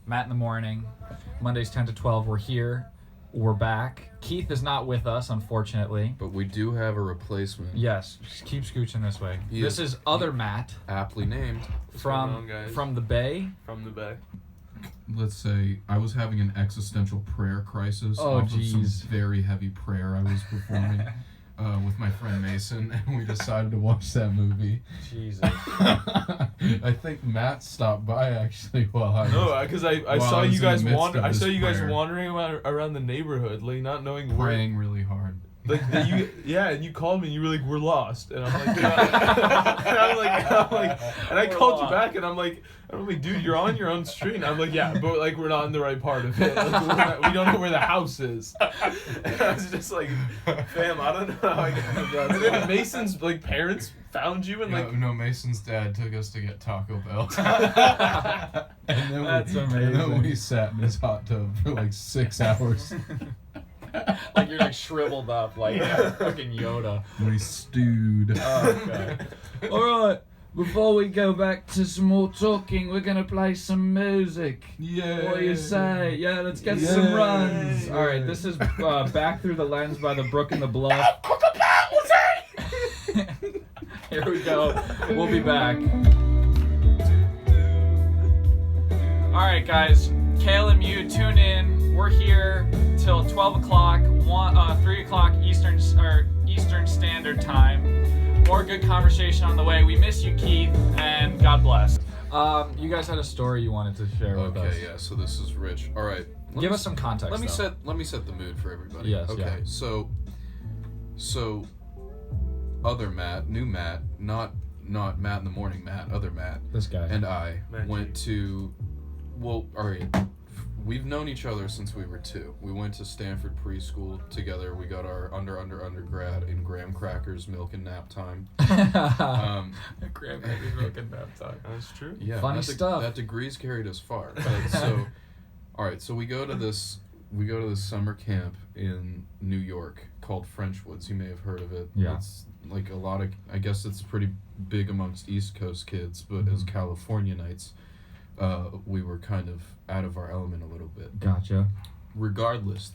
Matt in the Morning. Mondays 10 to 12. We're here. We're back. Keith is not with us, unfortunately. But we do have a replacement. Yes, just keep scooching this way. This is other Matt. Aptly named. From the Bay. From the Bay. Let's say I was having an existential prayer crisis off of some very heavy prayer I was performing with my friend Mason, and we decided to watch that movie. Jesus. I think Matt stopped by actually while I was... No, because I saw you guys prayer. wandering around the neighborhood, like not knowing where. Praying really hard. Like and you called me and you were like, we're lost, and I'm like, and I called you back and I'm like, dude, you're on your own street. And I'm like, yeah, but like we're not in the right part of it. Like, we don't know where the house is. And I was just like, fam, I don't know how I got that. And then Mason's like parents found you and like. No, Mason's dad took us to get Taco Bell. and then amazing. And then we sat in his hot tub for like 6 hours. Like you're like shriveled up like fucking Yoda. We stewed. Oh, okay. Alright, before we go back to some more talking, we're gonna play some music. Yeah. What do you say? Yeah, let's get some runs. Alright, this is Back Through the Lens by the Brook and the Bluff. Here we go. We'll be back. Alright guys, Kale and Mew, tune in. We're here till 12 o'clock, 3 o'clock Eastern Standard Time. More good conversation on the way. We miss you, Keith, and God bless. You guys had a story you wanted to share with us. Okay, yeah, so this is Rich. All right. Give us some context, Let me set the mood for everybody. Yes, okay, yeah. So other Matt, new Matt, not Matt in the Morning Matt, other Matt. This guy. And I went to, all right, we've known each other since we were 2. We went to Stanford preschool together. We got our undergrad in graham crackers, milk and nap time. Graham crackers, milk and nap time. That's true. Yeah, funny stuff. That degree's carried us far. But so, all right. So we go to this summer camp in New York called Frenchwoods. You may have heard of it. Yeah. It's like I guess it's pretty big amongst East Coast kids, but as Californianites, we were kind of out of our element a little bit. Gotcha. Regardless,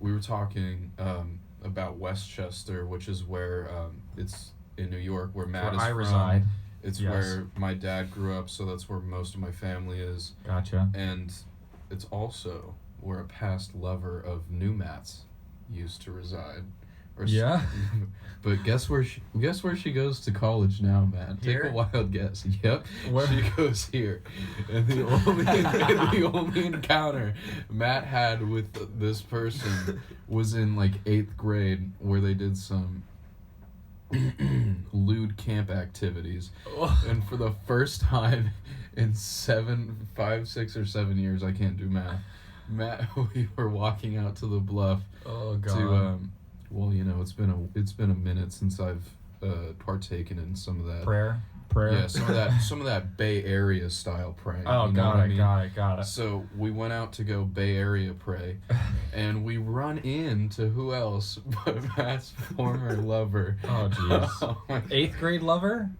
we were talking about Westchester, which is where it's in New York, where Matt is I from. reside. It's where my dad grew up, so that's where most of my family is. Gotcha. And it's also where a past lover of new Matt's used to reside. Yeah. But guess where she goes to college now, Matt? Take Here? a wild guess. Yep. Where? She goes here. And the only encounter Matt had with this person was in like 8th grade, where they did some lewd camp activities. And for the first time in 5, 6, or 7 years, I can't do math, Matt, we were walking out to the bluff. Oh God. To well, you know, it's been a minute since I've partaken in some of that prayer. Yeah, some of that Bay Area style praying. Oh, you know got what it, I mean? got it. So we went out to go Bay Area pray, and we run into who else but Matt's former lover. Oh jeez. Oh, 8th grade lover?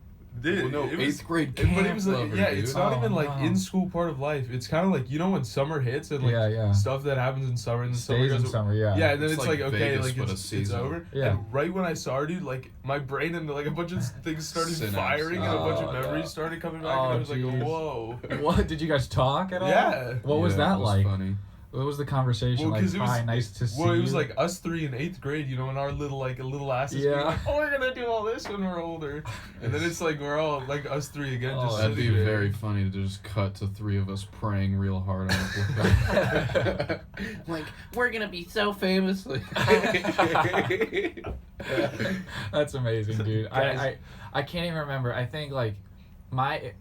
Dude, well, no, it was, 8th grade camp but it was like, lover, yeah, dude. it's not even like wow. in school part of life. It's kind of like, you know, when summer hits and like stuff that happens in summer and the summer Stays goes in summer, yeah. Yeah, and then it's like okay, Vegas, like but it's over. Yeah. And right when I started, like my brain and like a bunch of things started Synapse. firing and a bunch of Oh, memories yeah. started coming back, Oh, and I was geez. like, whoa. What, did you guys talk at all? Yeah. What was that it was like? Funny. What was the conversation like? Hi, nice to see you. Well, it was like us 3 in 8th grade, you know, and our little asses being Yeah. like, oh, we're gonna do all this when we're older, and then it's like we're all like us 3 again. Oh, just That'd be sitting there. very funny to just cut to 3 of us praying real hard on the like, we're gonna be so famous. That's amazing, dude. Guys. I can't even remember. I think like my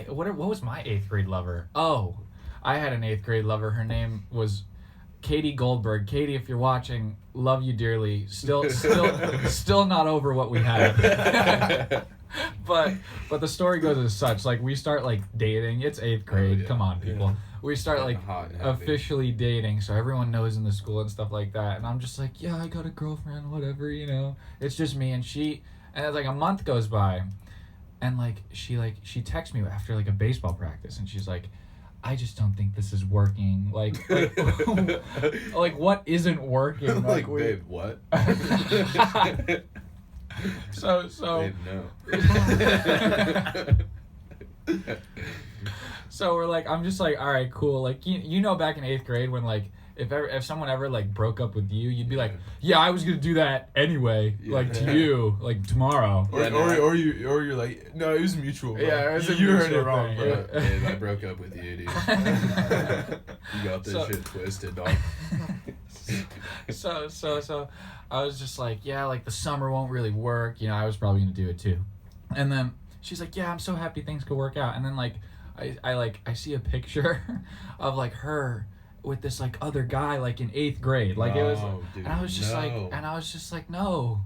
what was my 8th grade lover? Oh, I had an 8th grade lover. Her name was Katie Goldberg. Katie, if you're watching, love you dearly. Still not over what we had. But the story goes as such. Like we start like dating. It's 8th grade. yeah, Come on, people. yeah. We start like Hot and heavy. officially dating, so everyone knows in the school and stuff like that. And I'm just like, yeah, I got a girlfriend, whatever, you know. It's just me and she. And it's like a month goes by, and like she texts me after like a baseball practice, and she's like, I just don't think this is working. Like what isn't working? Like, babe, what? So Babe, no. So we're like, I'm just like, all right, cool. Like, you know, back in 8th grade when like, if someone ever like broke up with you, you'd be like, yeah, I was gonna do that anyway, like to you, like tomorrow. Or you're like, no, it was mutual. Bro. Yeah, it was a you heard mutual it wrong, thing. bro. Babe, I broke up with you, dude. You got this shit twisted, dog. So I was just like, yeah, like the summer won't really work. You know, I was probably gonna do it too. And then she's like, yeah, I'm so happy things could work out. And then like, I see a picture of like her with this like other guy like in 8th grade. Like it was, dude, and I was just like, no.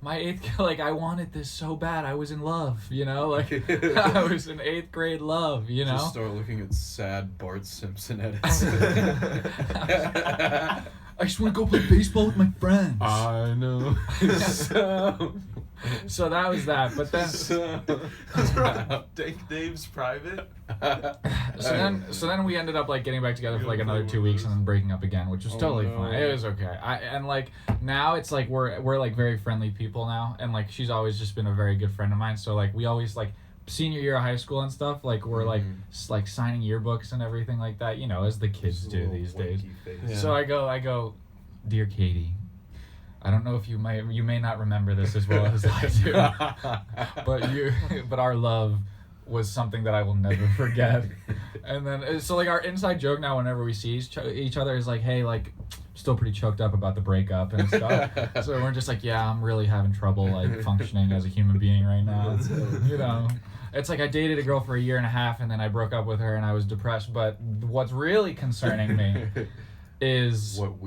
My 8th, like I wanted this so bad. I was in love, you know, like I was in 8th grade love, you know. Just start looking at sad Bart Simpson edits. I just want to go play baseball with my friends. I know. So that was that, but then Take Dave's private. so then we ended up like getting back together for like another 2 weeks and then breaking up again, which was totally fine. It was okay. And like now it's like we're like very friendly people now, and like she's always just been a very good friend of mine. So like we always like senior year of high school and stuff, like we're like signing yearbooks and everything like that, you know, as the kids do these days. Yeah. So I go, dear Katie, I don't know if you may not remember this as well as I do, but our love was something that I will never forget. And then so like our inside joke now whenever we see each other is like, hey, like still pretty choked up about the breakup and stuff. So we're just like, yeah, I'm really having trouble like functioning as a human being right now. You know, it's like I dated a girl for 1.5 years and then I broke up with her and I was depressed. But what's really concerning me is what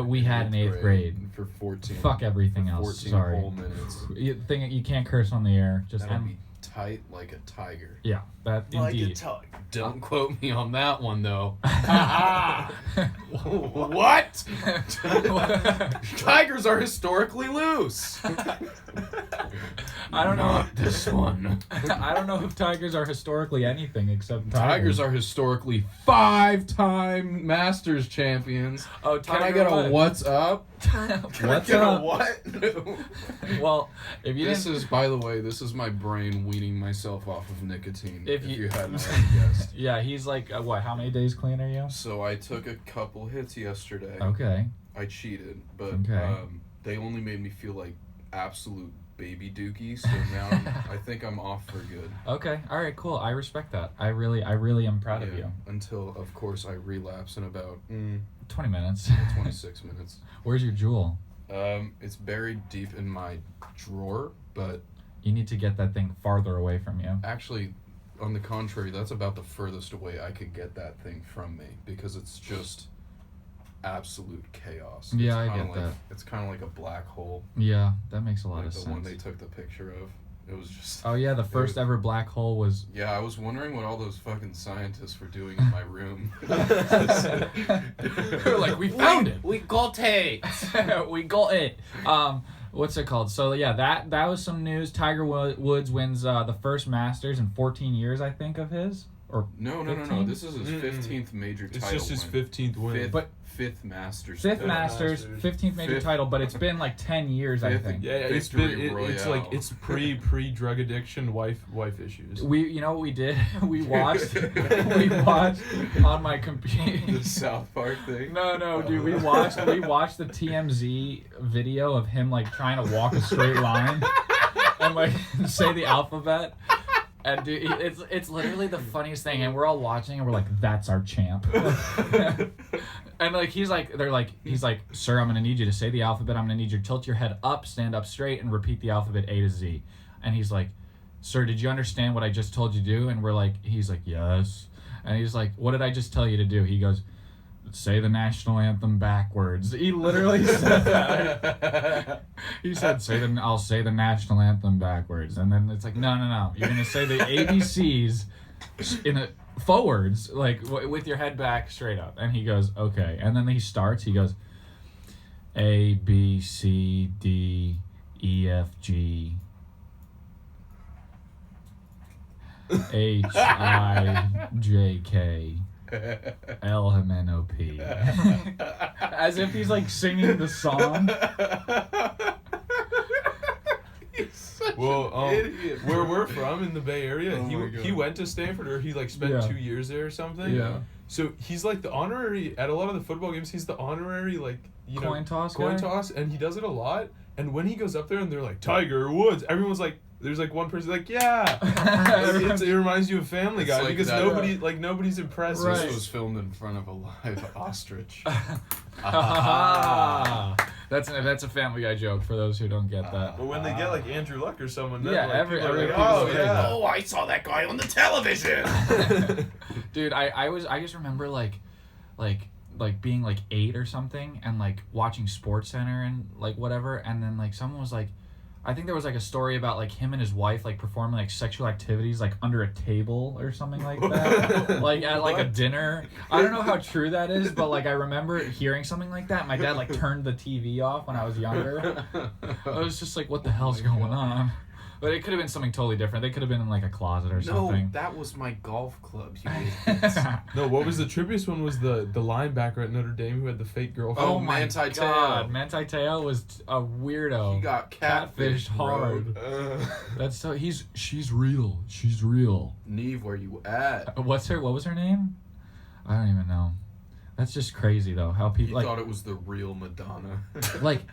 we had in 8th grade for 14. Fuck everything else. 14 Sorry. whole minutes. You can't curse on the air. Just That'll be tight like a tiger. yeah, that indeed. Don't quote me on that one though. What? Tigers are historically loose. I don't know. Not this one. I don't know if tigers are historically anything except Tigers are historically 5-time Masters champions. Oh, Can I get a what's up? What's up? What? Well, if you This didn't, is, by the way, this is my brain weaning myself off of nicotine. If If you- you hadn't already guessed. yeah, he's like what? How many days clean are you? So I took a couple hits yesterday. Okay. I cheated, but Okay. they only made me feel like absolute baby dookie. So now I think I'm off for good. Okay. All right. Cool. I respect that. I really am proud of you. Until, of course, I relapse in about 20 minutes. 26 minutes. Where's your jewel? It's buried deep in my drawer, but You need to get that thing farther away from you. actually, on the contrary, that's about the furthest away I could get that thing from me because it's just absolute chaos. Yeah, It's I kinda get like, that. It's kind of like a black hole, Yeah, that makes a lot like of the sense. one they took the picture of. It was just. Oh yeah, the first ever black hole was. Yeah, I was wondering what all those fucking scientists were doing in my room. They're like, we found it. We got it. We got it. What's it called? So yeah, that was some news. Tiger Woods wins the first Masters in 14 years, I think, of his. Or No. 15? This is his 15th major title. It's just his win. 15th win. Fifth Masters. fifth title. Masters, 15th major Fifth. title, but it's been like 10 years, I Fifth. think. Yeah, it's Victory been it's like Royale. it's pre drug addiction wife issues. You know what we did? We watched on my computer. The South Park thing. No, dude, we watched the TMZ video of him like trying to walk a straight line and like say the alphabet. And dude, it's literally the funniest thing, and we're all watching, and we're like, "That's our champ." And like he's like, "Sir, I'm gonna need you to say the alphabet. I'm gonna need you to tilt your head up, stand up straight, and repeat the alphabet A to Z." And he's like, "Sir, did you understand what I just told you to do?" And we're like, he's like, "Yes." And he's like, "What did I just tell you to do?" He goes, "Say the national anthem backwards." He literally said that. He said, "I'll say the national anthem backwards." And then it's like, no. You're going to say the ABCs forwards, like with your head back straight up. And he goes, "Okay." And then he goes, A, B, C, D, E, F, G. HIJKLMNOP. As if he's like singing the song. Well, idiot, where we're from in the Bay Area, Oh my he God. went to Stanford, or he like spent Yeah. 2 years there or something. Yeah. So he's like the honorary at a lot of the football games. He's the honorary like Coin toss coin guy? toss, and he does it a lot. And when he goes up there and they're like Tiger Woods, everyone's like, there's like one person like yeah. It reminds you of Family It's Guy like because that- nobody's impressed. Right. This was filmed in front of a live ostrich. That's a Family Guy joke for those who don't get that. But when they get like Andrew Luck or someone, then Yeah, like, people are like, people oh say yeah. that. Oh, I saw that guy on the television. Dude, I just remember like being like 8 or something and like watching Sports Center and like whatever, and then like someone was like, I think there was like a story about like him and his wife like performing like sexual activities like under a table or something like that, like at like a What? dinner. I don't know how true that is, but like I remember hearing something like that. My dad like turned the TV off when I was younger. I was just like, what the hell's going on? But it could have been something totally different. They could have been in like a closet or No, something. that was my golf club. You No, what was the trippiest one was the linebacker at Notre Dame who had the fake girlfriend. Oh my Manti Te'o. God, Manti Te'o was a weirdo. He got Catfished catfished hard. bro. That's so she's real. She's real. Neve, where you at? What was her name? I don't even know. That's just crazy though. How He people like thought it was the real Madonna.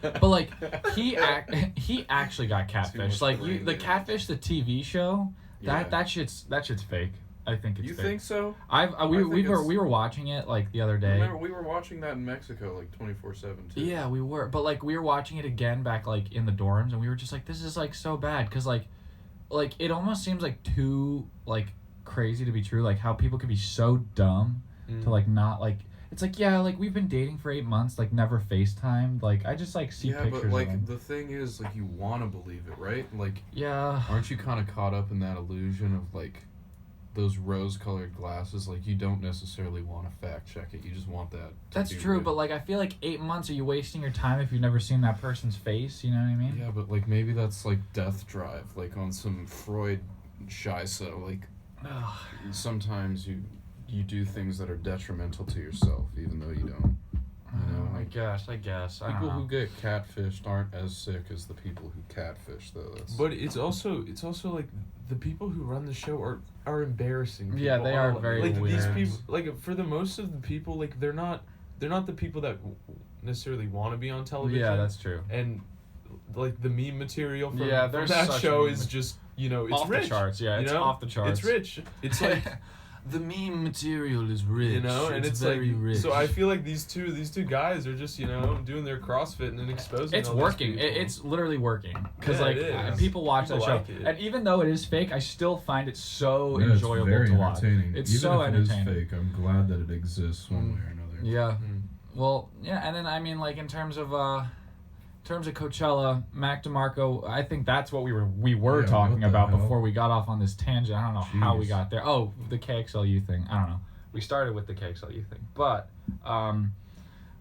but like he actually got catfished. much Like brain the damage. Catfish, the TV show. Yeah. That shit's fake. I think it's You fake. think so? We think we it's- were watching it like the other day. Remember, we were watching that in Mexico like 24/7 too. Yeah, we were. But like we were watching it again back like in the dorms, and we were just like, this is like so bad because like it almost seems like too like crazy to be true. Like how people could be so dumb to like not like. It's like, yeah, like we've been dating for 8 months, like never FaceTime. Like I just like see Yeah, pictures but like of them. the thing is, like you want to believe it, right? Like, Yeah. aren't you kind of caught up in that illusion of like those rose-colored glasses? Like you don't necessarily want to fact check it. You just want that. to That's be true, real. but like I feel like 8 months, are you wasting your time if you've never seen that person's face? You know what I mean? Yeah, but like maybe that's like death drive, like on some Freud scheisse. Like Ugh. sometimes you do things that are detrimental to yourself, even though you don't. You know, I guess. I guess. I don't people know. who get catfished aren't as sick as the people who catfish, though. That's But it's also like the people who run the show are embarrassing. Yeah, people. they are Like, very like these weird. people, like for the most of the people, like they're not the people that necessarily want to be on television. Yeah, that's true. And like the meme material from, Yeah, from there's that such show meme is just it's Off rich. the charts. Yeah, you it's know? off the charts. It's rich. It's like the meme material is rich. you know, and it's very like rich. so. I feel like these two guys are just doing their CrossFit and then exposing. It's all these working. people. It's literally working because Yeah, like it is. people watch People that show, like it. and even though it is fake, I still find it so Yeah, it's enjoyable very to watch. entertaining. It's Even so if entertaining. it is fake, I'm glad that it exists one way or another. Yeah. Mm. Well, yeah, and then I mean, like in terms of Coachella, Mac DeMarco, I think that's what we were Yeah, talking what the about hell? before we got off on this tangent. I don't know how we Jeez. got there. Oh, the KXLU thing. I don't know. We started with the KXLU thing, but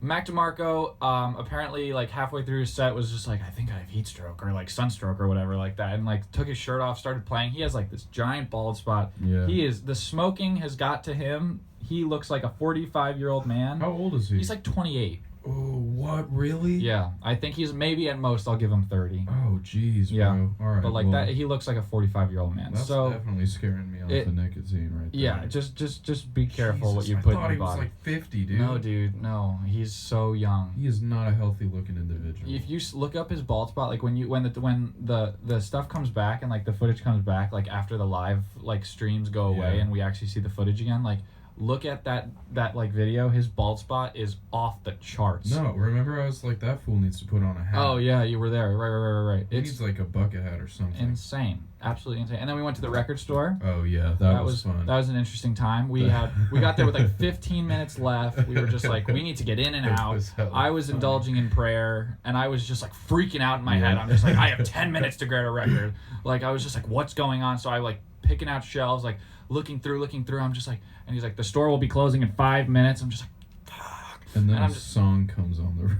Mac DeMarco apparently like halfway through his set was just like, I think I have heat stroke or like sunstroke or whatever like that, and like took his shirt off, started playing. He has like this giant bald spot. Yeah. The smoking has got to him. He looks like a 45-year-old man. How old is he? He's like 28. Oh, what? Really? Yeah, I think he's maybe at most I'll give him 30. Oh, jeez, Yeah. bro. All right. But like well, that, he looks like a 45-year-old man. That's So definitely scaring me off it- the nicotine right there. yeah, just be careful what Jesus, you I put thought in he your was body. like 50, dude. No, dude, no, he's so young. He is not a healthy looking individual. If you look up his bald spot, like when the stuff comes back and like the footage comes back, like after the live like streams go away Yeah. and we actually see the footage again, like look at that like video. His bald spot is off the charts. No, remember I was like, that fool needs to put on a hat. Oh yeah, you were there. Right. He It's needs like a bucket hat or something. insane, absolutely insane. And then we went to the record store. Oh yeah, that was fun. That was an interesting time. We got there with like 15 minutes left. We were just like, we need to get in and It out. was hella I was funny. indulging in prayer, and I was just like freaking out in my Yeah. head. I'm just like, I have 10 minutes to grab a record. Like I was just like, what's going on? So I like picking out shelves, like looking through. I'm just like, and he's like, the store will be closing in 5 minutes. I'm just like, fuck. And then and a I'm just- song comes on the radio.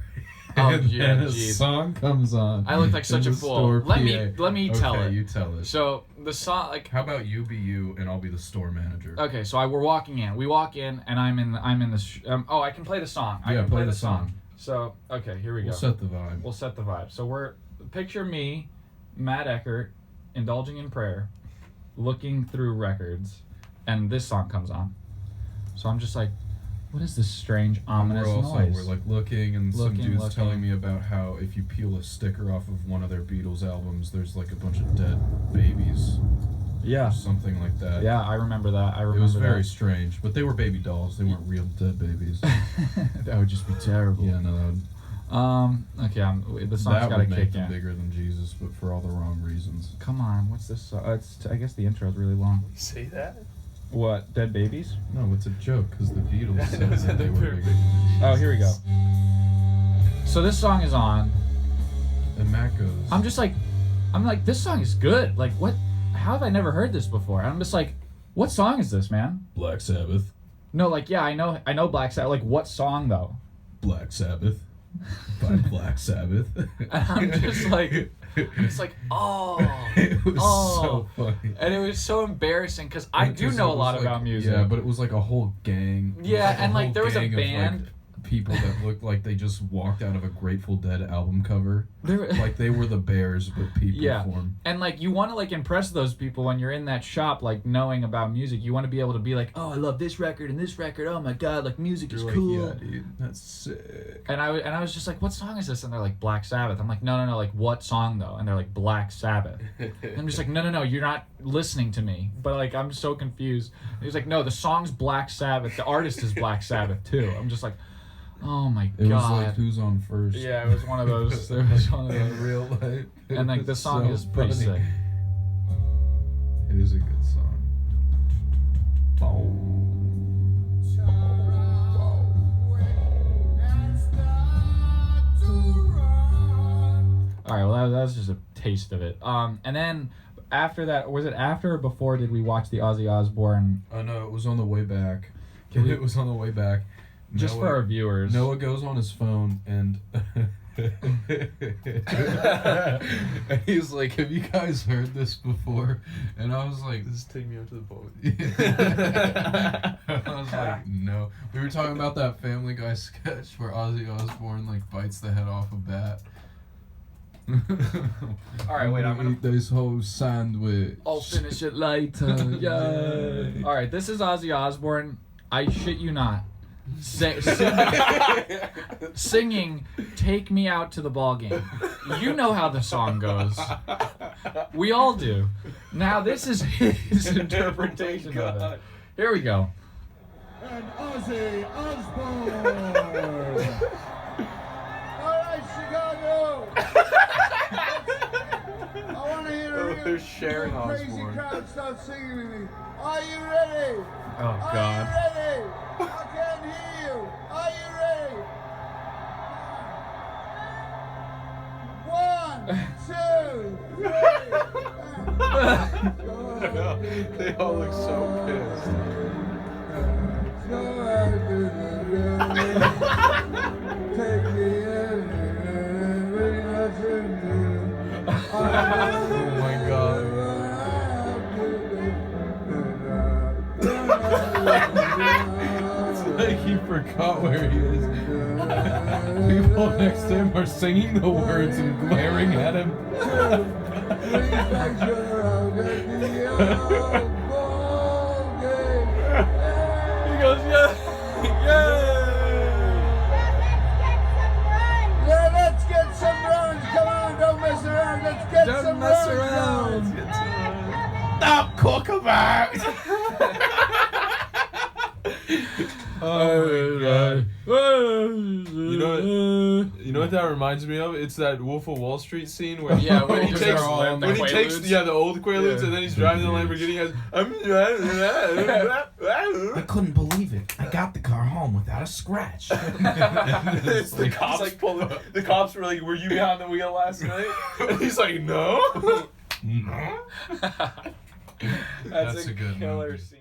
Oh, and yeah, then a jeez. song comes on. I looked like such in a the fool. store Let PA. me tell Okay, it. you tell it. So the song, like, How about you be you and I'll be the store manager? okay, so we're walking in. We walk in, and I'm in the. Oh, I can play the song. I Yeah, can play the song. So okay, here we We'll go. set the vibe. We'll set the vibe. So we're picture me, Matt Eckert, indulging in prayer, looking through records, and this song comes on. So I'm just like, what is this strange, ominous noise? We're like looking, and some Looking, dude's looking. telling me about how if you peel a sticker off of one of their Beatles albums, there's like a bunch of dead babies. Yeah. Or something like that. Yeah, I remember that. I remember It was very that. strange, but they were baby dolls. They weren't real dead babies. That would just be terrible. Yeah, no, that would, Okay, the song's that got to would make kick them in. bigger than Jesus, but for all the wrong reasons. Come on, what's this? I guess the intro is really long. You say that? What? Dead babies? No, it's a joke because the Beatles said that they were They're bigger. Oh, here we go. So this song is on. And Matt goes. I'm like, this song is good. Like, what? How have I never heard this before? And I'm just like, what song is this, man? Black Sabbath. No, like, yeah, I know Black Sabbath. Like, what song though? Black Sabbath. By Black Sabbath. And I'm just like, it's like, oh, It was oh. so funny. And it was so embarrassing because I do Because know it a lot was about like- music. Yeah, but it was like a whole gang. It was Yeah, and, like, whole there was a gang of, band. people that looked like they just walked out of a Grateful Dead album cover. There- Like they were the Bears, but people Yeah. form. And like you want to like impress those people when you're in that shop, like knowing about music. You want to be able to be like, oh, I love this record and this record. Oh my god, like music is You're cool. like, yeah, dude, that's sick. And I was just like, what song is this? And they're like, Black Sabbath. I'm like, no, like what song though? And they're like, Black Sabbath. And I'm just like, no, you're not listening to me. But like I'm so confused. And he's like, no, the song's Black Sabbath. The artist is Black Sabbath too. I'm just like, oh my It god. was like who's on first. Yeah, it was one of those. It was one of In those. real life. It And like the was song so is pretty funny. sick. It is a good song. All right, well that was just a taste of it. And then after that, was it after or before did we watch the Ozzy Osbourne? Oh no, it was on the way back. Can we- It was on the way back. Just for our viewers. Noah goes on his phone and and he's like, "Have you guys heard this before?" And I was like, Just take me out to the boat. I was like, "No." We were talking about that Family Guy sketch where Ozzy Osbourne like bites the head off a bat. All right, wait, I'm gonna- eat this whole sandwich. I'll finish it later. Yay! All right, this is Ozzy Osbourne. I shit you not. Singing "Take Me Out to the Ball Game." You know how the song goes. We all do. Now this is his interpretation of it. Here we go. And Ozzy Osbourne. All right, Chicago. I want to hear a real They're sharing crazy Osbourne. crowd start singing with me. Are you ready? Oh Are God. you ready? I can't hear you. Are you ready? 1, 2, 3. They all look so pissed. Take me in, Oh my god. It's like he forgot where he is. People next to him are singing the words and glaring at him. He goes, yeah, Yeah, let's get some runs. Come on, don't mess around. Let's get Don't some mess runs. around. Stop cook about. Oh God. You know what that reminds me of? It's that Wolf of Wall Street scene where Yeah, when he because takes they're all in the when he takes Quaaludes. the old Quaaludes Yeah. and then he's driving the Lamborghini. I couldn't believe it. I got the car home without a scratch. It's the cops pulling. The cops were like, "Were you behind the wheel last night?" And he's like, "No." No. That's a good killer movie. scene.